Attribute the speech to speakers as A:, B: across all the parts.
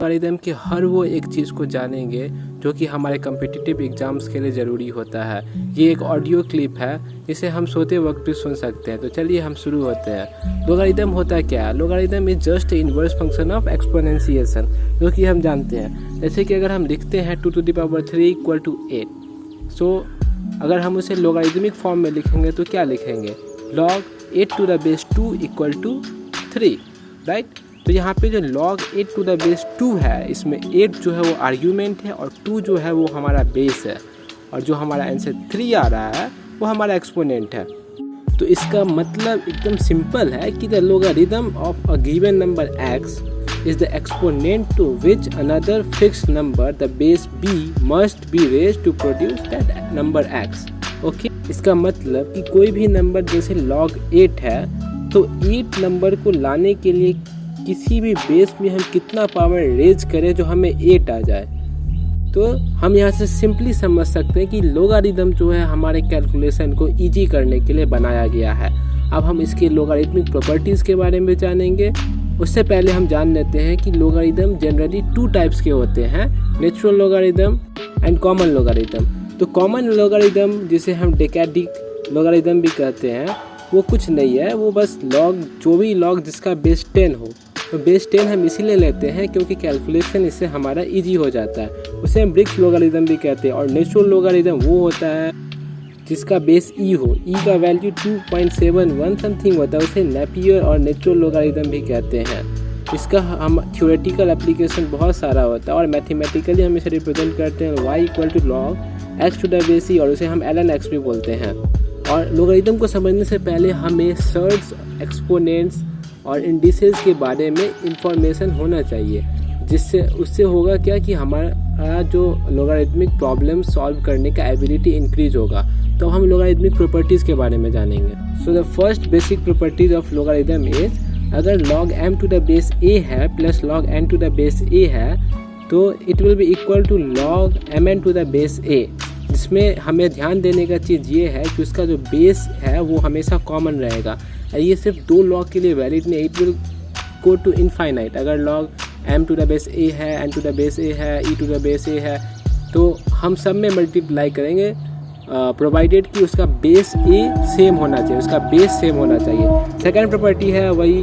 A: Logarithm के हर वो एक चीज़ को जानेंगे जो कि हमारे कम्पिटिटिव एग्ज़ाम्स के लिए ज़रूरी होता है। ये एक ऑडियो क्लिप है जिसे हम सोते वक्त भी सुन सकते हैं। तो चलिए हम शुरू होते हैं। लॉगरिदम होता क्या है? Logarithm is just inverse function of exponentiation, जो कि हम जानते हैं। जैसे कि अगर हम लिखते हैं 2 to the power 3 = 8, सो अगर हम उसे लॉगरिदमिक फॉर्म में लिखेंगे तो क्या लिखेंगे? log 8 to the base 2 = 3, right. तो यहाँ पे जो log 8 to the base 2 है, इसमें 8 जो है वो आर्ग्यूमेंट है और 2 जो है वो हमारा बेस है, और जो हमारा आंसर 3 आ रहा है वो हमारा एक्सपोनेंट है। तो इसका मतलब एकदम सिंपल है कि the logarithm of a given number x is the exponent to which another fixed number, the base b, must be raised to produce that number x. Okay, इसका मतलब कि कोई भी नंबर जैसे log 8 है, तो 8 नंबर को लाने के लिए किसी भी बेस में हम कितना पावर रेज करें जो हमें 8 आ जाए। तो हम यहाँ से सिंपली समझ सकते हैं कि लॉगरिदम जो है हमारे कैलकुलेशन को इजी करने के लिए बनाया गया है। अब हम इसके लॉगरिदमिक प्रॉपर्टीज़ के बारे में जानेंगे। उससे पहले हम जान लेते हैं कि लॉगरिदम जनरली 2 टाइप्स के होते हैं, natural logarithm and common logarithm. तो कॉमन लॉगरिदम जिसे हम डेकाडिक लॉगरिदम भी कहते हैं, वो कुछ नहीं है, वो बस लॉग, जो भी लॉग जिसका बेस 10 हो। तो बेस 10 हम इसीलिए लेते हैं क्योंकि कैलकुलेशन इससे हमारा इजी हो जाता है। उसे हम ब्रिक्स लॉगरिदम भी कहते हैं। और नेचुरल लॉगरिदम वो होता है जिसका बेस ई हो, ई का वैल्यू 2.71 समथिंग होता है, उसे नेपियर और नेचुरल लॉगरिदम भी कहते हैं। इसका हम थ्योरेटिकल एप्लीकेशन बहुत सारा होता है, और मैथमेटिकली हम इसे रिप्रेजेंट करते हैं y = log x to the base e, और उसे हम ln x भी बोलते हैं। और लॉगरिदम को समझने से पहले हमें सर्ट्स, एक्सपोनेंट्स और इंडिसेस के बारे में इंफॉर्मेशन होना चाहिए, जिससे उससे होगा क्या कि हमारा जो लॉगरिदमिक प्रॉब्लम सॉल्व करने का एबिलिटी इंक्रीज होगा। तो हम लॉगरिदमिक प्रॉपर्टीज़ के बारे में जानेंगे। So the first basic properties of logarithm is, अगर log m to the base a है plus log n to the base a है, तो it will be equal to log mn to the base a। जिसमें हमें ध्यान देने का चीज़ ये है कि उसका जो बेस है वो हमेशा कॉमन रहेगा। ये सिर्फ 2 लॉग के लिए वैलिड नहीं, it will go to infinite. अगर log m to the base a है, n to the base a है, e to the base a है, तो हम सब में मल्टीप्लाई करेंगे, प्रोवाइडेड कि उसका बेस a सेम होना चाहिए, उसका बेस सेम होना चाहिए। सेकेंड प्रॉपर्टी है वही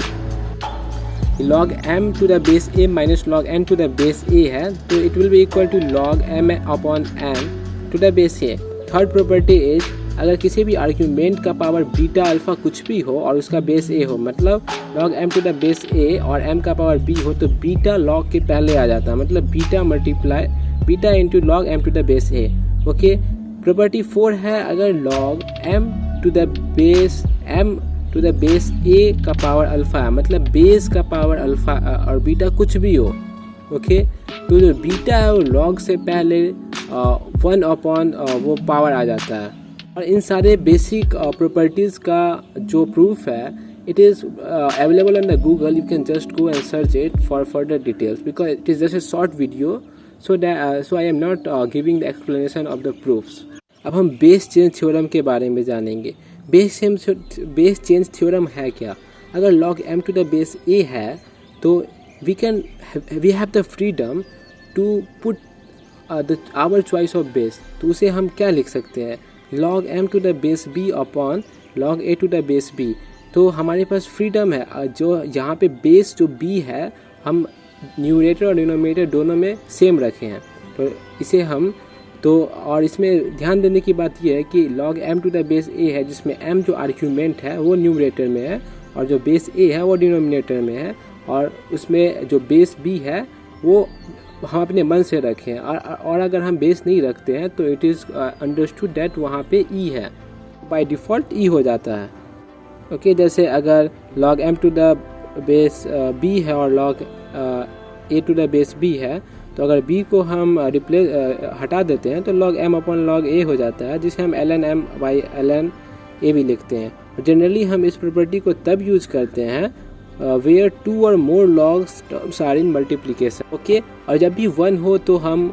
A: log m to the base a minus log n to the base a है, तो it will be equal to log m/n to the base a। Third property is, अगर किसी भी argument का पावर बीटा अल्फा कुछ भी हो और उसका बेस a हो, मतलब log m to the base a और m का पावर b हो, तो बीटा log के पहले आ जाता है, मतलब beta multiply beta into log m to the base a। Okay, property 4 है, अगर log m to the base a का पावर अल्फा है, मतलब बेस का पावर अल्फा और बीटा कुछ भी हो, ओके, तो जो बीटा है वो log से पहले 1/, वो पावर आ जाता है। और इन सारे बेसिक प्रॉपर्टीज़ का जो प्रूफ है, it is available on the Google, you can just go and search it for further details, because it is just a short video, so I am not giving the explanation of the proofs. अब हम base change theorem के बारे में जानेंगे। Base change theorem है क्या? अगर log m to the base a है, तो we have the freedom to put our choice of base। तो उसे हम क्या लिख सकते हैं? log m to the base b upon log a to the base b। तो हमारे पास फ्रीडम है, जो यहाँ पे बेस जो b है, हम न्यूमरेटर और डिनोमिनेटर दोनों में सेम रखे हैं। तो इसे हम और इसमें ध्यान देने की बात यह है कि log m to the base a है, जिसमें m जो आर्ग्यूमेंट है वो न्यूमरेटर में है, और जो बेस a है वो डिनोमिनेटर में है, और उसमें जो बेस b है वो हम अपने मन से रखें। और अगर हम बेस नहीं रखते हैं तो इट इज़ अंडरस्टूड दैट वहाँ पे e है, बाय डिफ़ॉल्ट e हो जाता है। ओके, जैसे अगर log m to the base b है और log a to the base b है, तो अगर b को हम हटा देते हैं तो log m/log a हो जाता है, जिसे हम ln m/ln a भी लिखते हैं। जनरली हम इस प्रॉपर्टी को तब यूज करते हैं where 2 or more logs terms are in multiplication। Okay, और जब भी 1 हो तो हम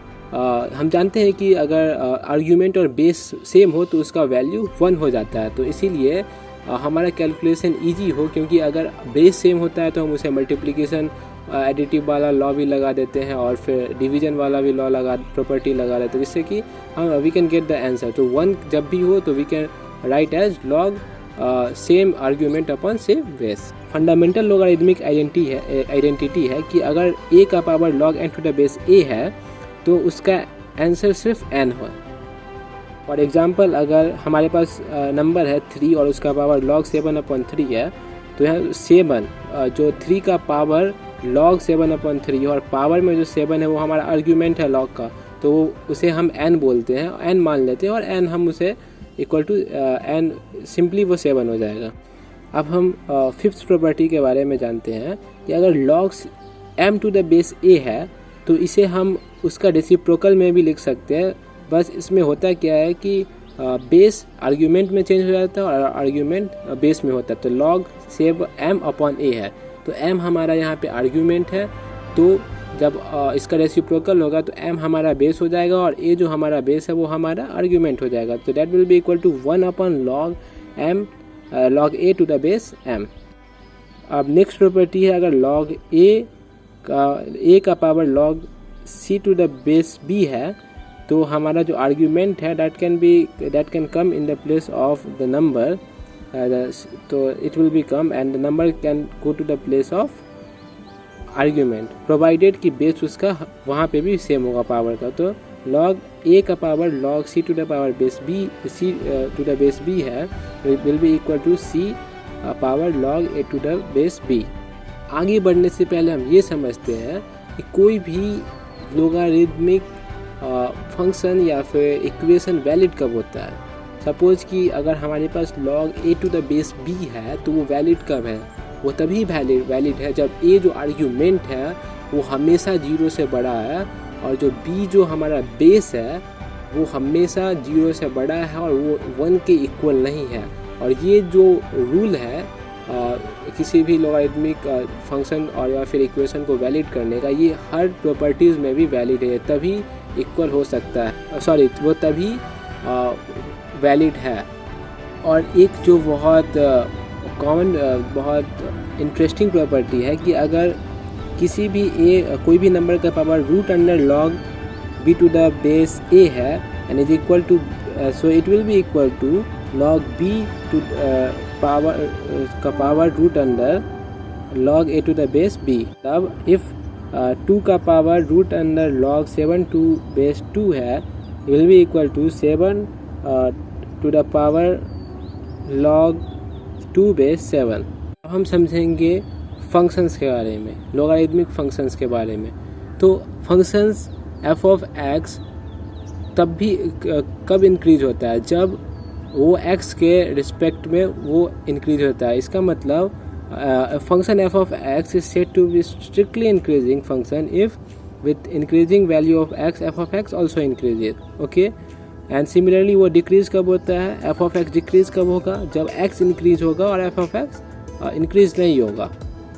A: जानते हैं कि अगर आर्ग्यूमेंट और बेस सेम हो तो उसका वैल्यू 1 हो जाता है। तो इसीलिए हमारा कैलकुलेशन इजी हो, क्योंकि अगर बेस सेम होता है तो हम उसे मल्टीप्लिकेशन एडिटिव वाला लॉ भी लगा देते हैं और फिर डिवीजन वाला भी लॉ प्रॉपर्टी लगा देते हैं, जिससे कि हम we can get the answer. तो 1 जब भी हो तो we can write as log same argument upon same base. Fundamental logarithmic identity है कि अगर a का power log n to the base a है तो उसका आंसर सिर्फ n हो। फॉर एग्जांपल अगर हमारे पास नंबर है 3 और उसका पावर log 7/3 है, तो यहाँ 7 जो 3 का पावर log 7/3 और पावर में जो 7 है वो हमारा आर्ग्यूमेंट है log का, तो उसे हम n बोलते हैं, n मान लेते हैं और n हम उसे इक्वल टू n सिंपली वो 7 हो जाएगा। अब हम फिफ्थ प्रॉपर्टी के बारे में जानते हैं कि अगर log m to the base a है तो इसे हम उसका रेसिप्रोकल में भी लिख सकते हैं। बस इसमें होता क्या है कि बेस आर्ग्यूमेंट में चेंज हो जाता है और आर्ग्यूमेंट बेस में होता है। तो log save m upon a है, तो m हमारा यहाँ पे आर्ग्यूमेंट है, तो जब इसका रेसिप्रोकल होगा तो m हमारा बेस हो जाएगा और a जो हमारा बेस है वो हमारा आर्ग्यूमेंट हो जाएगा। तो that will be equal to 1 upon log a to the base m। अब नेक्स्ट प्रॉपर्टी है अगर log a का power log c to the base b है तो हमारा जो आर्ग्यूमेंट है that can come in the place of the number, तो it will be come and the number can go to the place of argument provided कि base उसका वहाँ पे भी सेम होगा पावर का। तो log a का power log c to the power base b c to the base b है will be equal to c power log a to the base b। आगे बढ़ने से पहले हम ये समझते हैं कि कोई भी लोगारिथमिक फंक्शन या फिर इक्वेशन वैलिड कब होता है। सपोज कि अगर हमारे पास log a to the base b है तो वो वैलिड कब है, वो तभी वैलिड है जब a जो आर्ग्यूमेंट है वो हमेशा 0 से बड़ा है और जो b जो हमारा बेस है वो हमेशा 0 से बड़ा है और वो 1 के इक्वल नहीं है। और ये जो रूल है किसी भी लोगारिथमिक फंक्शन और या फिर इक्वेशन को वैलिड करने का, ये हर प्रॉपर्टीज़ में भी वैलिड है, तभी इक्वल हो सकता है, वो तभी वैलिड है। और एक जो बहुत कॉमन बहुत इंटरेस्टिंग प्रॉपर्टी है कि अगर किसी भी कोई भी नंबर का power root under log b to the base a है and is equal to, so it will be equal to log b to power root under log a to the base b। तब if 2 का power root under log 7 to base 2 है will be equal to 7 to the power log 2 base 7। अब हम समझेंगे functions के बारे में, logarithmic functions के बारे में। तो फंक्शंस f ऑफ x तब भी कब इंक्रीज होता है, जब वो x के रिस्पेक्ट में वो इंक्रीज होता है। इसका मतलब function f of x is said to be strictly increasing function if with increasing value of x f of x also increases, okay। And similarly वो डिक्रीज कब होता है, f of x डिक्रीज कब होगा, जब x इंक्रीज होगा और f of x increase नहीं होगा,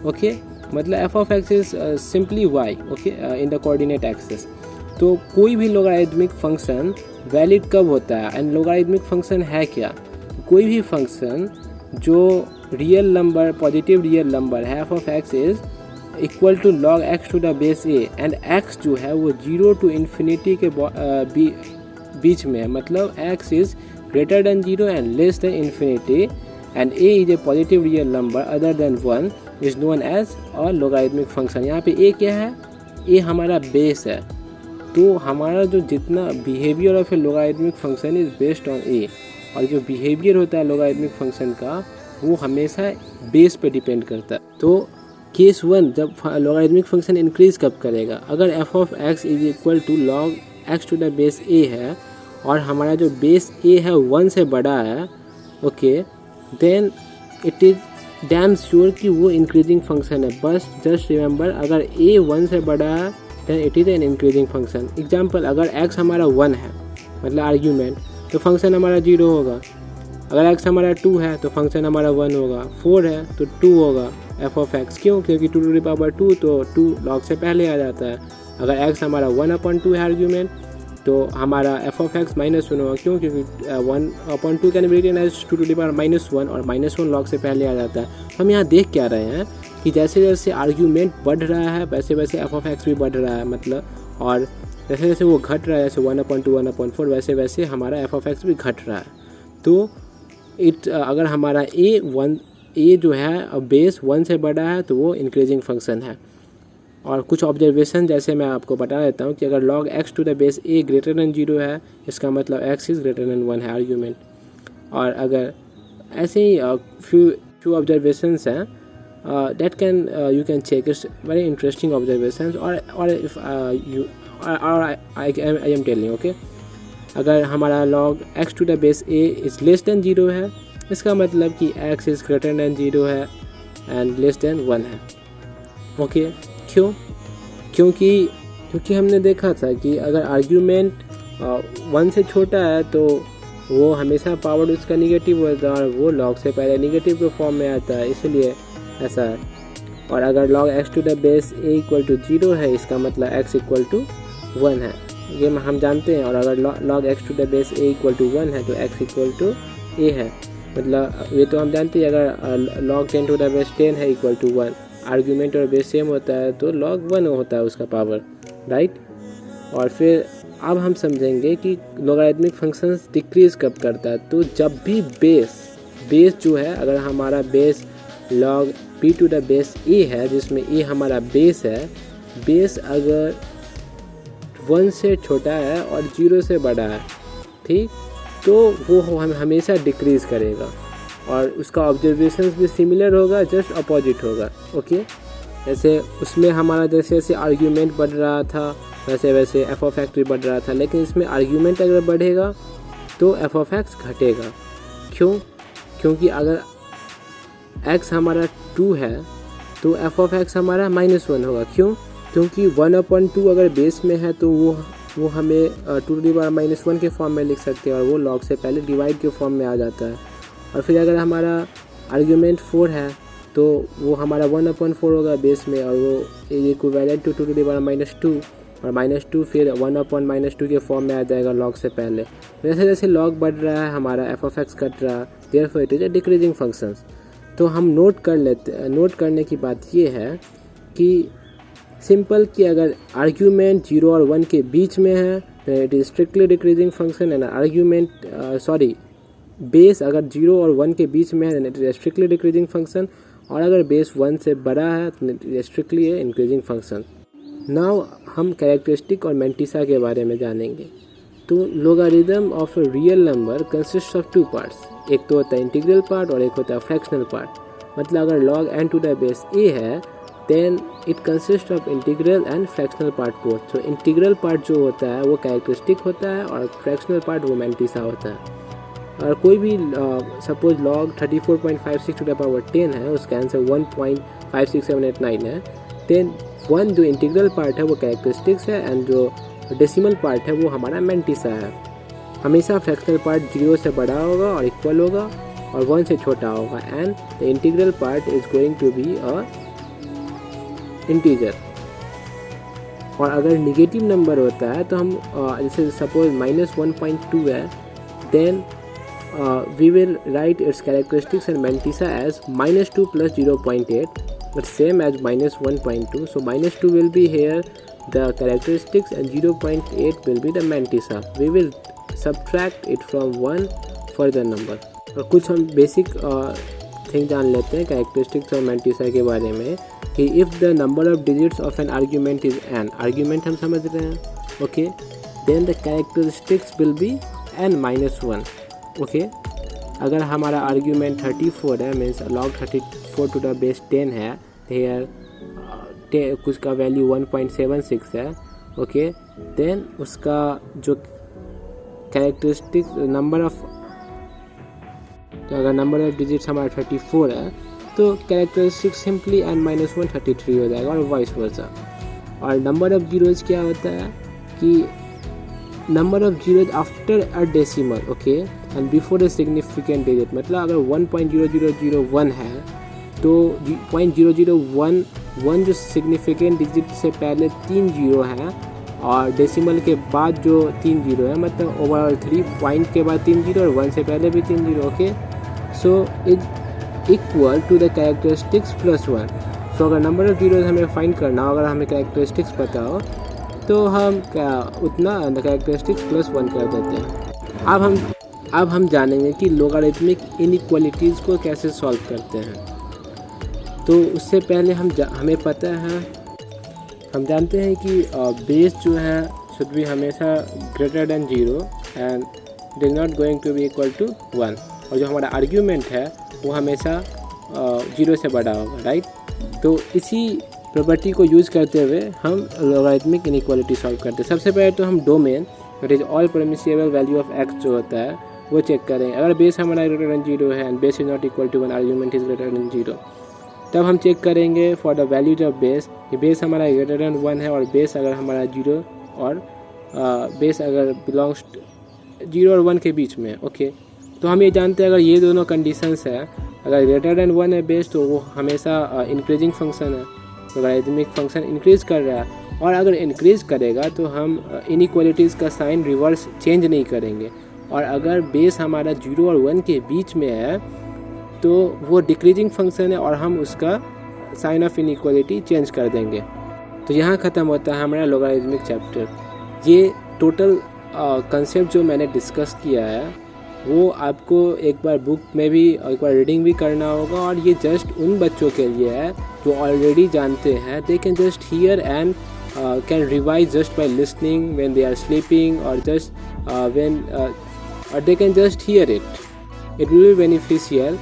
A: ओके। मतलब f of x is simply y, okay, in the coordinate axis. तो कोई भी लोगारिथमिक फंक्शन वैलिड कब होता है एंड लोगारिथमिक फंक्शन है क्या। कोई भी फंक्शन जो real number positive real number है f of x is equal to log x to the base a and x जो है वो 0 टू इन्फिनिटी के बीच में है। मतलब x is greater than 0 and less than infinity and a is a positive real number other than 1 is known as a logarithmic function. यहाँ पे a क्या है, a हमारा बेस है। तो हमारा जो जितना behaviour of A logarithmic function is based on a, और जो बिहेवियर होता है लोगारिथमिक फंक्शन का वो हमेशा बेस पे डिपेंड करता है। तो केस 1 जब लोगारिथमिक फंक्शन इंक्रीज कब करेगा, अगर f of x is equal to log x to the base a है और हमारा जो बेस a है 1 से बड़ा है, okay, then it is damn sure कि वो इंक्रीजिंग फंक्शन है। बस जस्ट रिमेंबर अगर a 1 से बड़ा है then it is an increasing function. Example अगर x हमारा 1 है मतलब आर्ग्यूमेंट, तो फंक्शन हमारा 0 होगा। अगर x हमारा 2 है तो फंक्शन हमारा 1 होगा। 4 है तो 2 होगा f ऑफ x, क्यों, क्योंकि 2 टू द पावर 2 तो 2 log से पहले आ जाता है। अगर x हमारा 1/2 है आर्ग्यूमेंट तो हमारा f ऑफ x -1 होगा, क्यों, क्योंकि 1/2 can be written as 2 to the power -1 और -1 log से पहले आ जाता है। हम यहाँ देख क्या रहे हैं कि जैसे जैसे आर्ग्यूमेंट बढ़ रहा है वैसे वैसे एफ ऑफ एक्स भी बढ़ रहा है, मतलब, और जैसे जैसे वो घट रहा है, जैसे 1/2 1/4 वैसे वैसे हमारा एफ ऑफ एक्स भी घट रहा है। तो अगर हमारा ए जो है बेस 1 से बड़ा है तो वो इंक्रीजिंग फंक्शन है। और कुछ ऑब्जर्वेशन जैसे मैं आपको बता देता हूँ कि अगर log x to the base a greater than 0 है, इसका मतलब x इज़ ग्रेटर देन 1 है आर्ग्यूमेंट। और अगर ऐसे ही फ्यू ऑब्जर्वेशंस हैं that can you can check, it's very interesting observations, or if I am telling, okay, अगर हमारा log x to the base a is less than 0 है, इसका मतलब कि x इज़ ग्रेटर देन 0 है एंड लेस देन 1 है। Okay, क्यों? क्योंकि हमने देखा था कि अगर आर्ग्यूमेंट 1 से छोटा है तो वो हमेशा पावर उसका निगेटिव होता है और वो log से पहले निगेटिव के फॉर्म में आता है, इसलिए ऐसा है। और अगर log x to the base a equal to 0 है, इसका मतलब x इक्वल टू 1 है, ये हम जानते हैं। और अगर log x to the base a equal to 1 है तो x इक्वल टू a है, मतलब ये तो हम जानते हैं। अगर log 10 टू द बेस 10 है इक्वल टू 1, आर्ग्यूमेंट और बेस सेम होता है तो log 1 होता है उसका पावर, राइट। और फिर अब हम समझेंगे कि लॉगरिथमिक फंक्शंस डिक्रीज कब करता है, तो जब भी बेस जो है, अगर हमारा base log p to the base a है, जिसमें a हमारा बेस है, बेस अगर 1 से छोटा है और 0 से बड़ा है, ठीक, तो वो हम हमेशा डिक्रीज़ करेगा। और उसका ऑब्जर्वेशंस भी सिमिलर होगा, जस्ट अपोजिट होगा। ओके, जैसे उसमें हमारा जैसे जैसे आर्ग्यूमेंट बढ़ रहा था वैसे वैसे एफ ऑफ एक्स भी बढ़ रहा था, लेकिन इसमें आर्ग्यूमेंट अगर बढ़ेगा तो एफ ऑफ एक्स घटेगा। क्यों? क्योंकि अगर एक्स हमारा 2 है तो एफ ऑफ एक्स हमारा -1 होगा। क्यों? क्योंकि 1/2 अगर बेस में है तो वो हमें 2⁻⁻1 के फॉर्म में लिख सकते हैं और वो log से पहले डिवाइड के फॉर्म में आ जाता है। और फिर अगर हमारा आर्ग्यूमेंट 4 है तो वो हमारा 1/4 होगा बेस में, और वो इक्विवेलेंट टू 2⁻2 और -2 फिर 1/-2 के फॉर्म में आ जाएगा log से पहले। जैसे जैसे log बढ़ रहा है हमारा एफ ऑफ एक्स घट रहा है, therefore it is a decreasing functions. तो हम नोट करने की बात ये है कि सिंपल कि अगर आर्ग्यूमेंट 0 और 1 के बीच में है तो it is strictly decreasing function, and argument base अगर 0 और 1 के बीच में है it is strictly decreasing function, और अगर बेस 1 से बड़ा है तो it is strictly increasing function. Now हम कैरेक्टरिस्टिक और मेंटिसा के बारे में जानेंगे। तो logarithm of a real number consist of 2 parts, एक तो होता है इंटीग्रल पार्ट और एक होता है फ्रैक्शनल पार्ट। मतलब अगर log n to the base a है then it consist of integral and fractional part both. तो इंटीग्रल पार्ट जो होता है वो कैरेक्टरिस्टिक होता है और फ्रैक्शनल पार्ट वो मेंटिसा होता है। और कोई भी suppose log 34.56 to the power 10 है, उसका आंसर 1.56789 है, देन 1 जो इंटीग्रल पार्ट है वो कैरेक्टरिस्टिक्स है एंड जो डेसिमल पार्ट है वो हमारा मेंटिसा है। हमेशा फ्रैक्शनल पार्ट 0 से बड़ा होगा और इक्वल होगा और 1 से छोटा होगा, and the integral part is going to be a integer. और अगर निगेटिव नंबर होता है तो हम जैसे सपोज -1.2 है, then we will write its characteristics and mantissa as -2 plus 0.8, but same as -1.2. So -2 will be here the characteristics and 0.8 will be the mantissa. We will subtract it from 1 for the number. और कुछ हम basic thing जान लेते हैं characteristics और mantissa के बारे में कि if the number of digits of an argument is n, argument हम समझ रहे हैं, okay, then the characteristics will be n-1। Okay, अगर हमारा आर्ग्यूमेंट 34 है means log 34 to the base 10 है, हेयर कुछ का वैल्यू 1.76 है, ओके, देन उसका जो कैरेक्टरिस्टिक अगर नंबर ऑफ डिजिट्स हमारा 34 है तो कैरेक्टरिस्टिक सिंपली n-1 33 हो जाएगा और वाइस वर्सा। और नंबर ऑफ जीरोज क्या होता है कि number of zeros after a decimal, okay, and before a significant digit. मतलब अगर 1.0001 है तो 0.0011 जो सिग्निफिकेंट डिजिट से पहले 3 जीरो हैं और डेसिमल के बाद जो 3 जीरो है, मतलब ओवरऑल 3 पॉइंट के बाद 3 जीरो और 1 से पहले भी 3 zero, okay. So is equal to the characteristics +1। तो अगर नंबर ऑफ जीरोज़ हमें फाइंड करना हो, अगर हमें कैरेक्टरिस्टिक्स पता हो, तो हम क्या उतना कैरेक्टरिस्टिक्स प्लस 1 कर देते हैं। अब हम जानेंगे कि लोगारिथमिक इनइक्वालिटीज़ को कैसे सॉल्व करते हैं। तो उससे पहले हमें पता है, हम जानते हैं कि बेस जो है शुड बी हमेशा greater than 0 and it is not going to be equal to 1, और जो हमारा आर्ग्यूमेंट है वो हमेशा 0 से बड़ा होगा, राइट। तो इसी प्रॉपर्टी को यूज़ करते हुए हम लोगारिथमिक इनइक्वालिटी सॉल्व करते हैं। सबसे पहले तो हम domain that is all permissible value of x जो होता है वो चेक करें। अगर बेस हमारा ग्रेटर देन 0 है and base is not equal to 1, argument is greater than 0, तब हम चेक करेंगे for the values of base कि बेस हमारा ग्रेटर देन 1 है और बेस अगर हमारा 0 और बेस अगर बिलोंग्स 0 और 1 के बीच में, ओके। तो हम ये जानते हैं अगर ये दोनों कंडीशंस है, अगर ग्रेटर देन 1 है बेस तो वो हमेशा इंक्रीजिंग फंक्शन है, लोगारिथमिक फंक्शन इंक्रीज कर रहा है, और अगर इंक्रीज करेगा तो हम इनइक्वालिटीज़ का साइन रिवर्स चेंज नहीं करेंगे। और अगर बेस हमारा 0 और 1 के बीच में है तो वो डिक्रीजिंग फंक्शन है और हम उसका साइन ऑफ इनइक्वालिटी चेंज कर देंगे। तो यहाँ ख़त्म होता है हमारा लोगारिथमिक चैप्टर। ये टोटल कंसेप्ट जो मैंने डिस्कस किया है वो आपको एक बार बुक में भी एक बार रीडिंग भी करना होगा, और ये जस्ट उन बच्चों के लिए है जो ऑलरेडी जानते हैं। They can just here and can revise just by listening when they are sleeping, or just or they can just hear it. It will be beneficial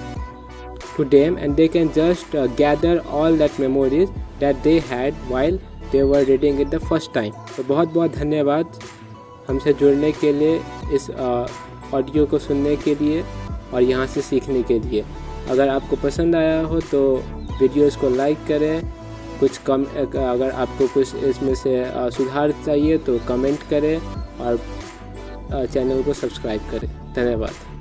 A: to them and they can just gather all that memories that they had while they were reading it the first time. तो बहुत बहुत धन्यवाद हमसे जुड़ने के लिए, इस audio को सुनने के लिए और यहाँ से सीखने के लिए। अगर आपको पसंद आया हो तो वीडियोस को लाइक करें, अगर आपको कुछ इसमें से सुधार चाहिए तो कमेंट करें और चैनल को सब्सक्राइब करें। धन्यवाद।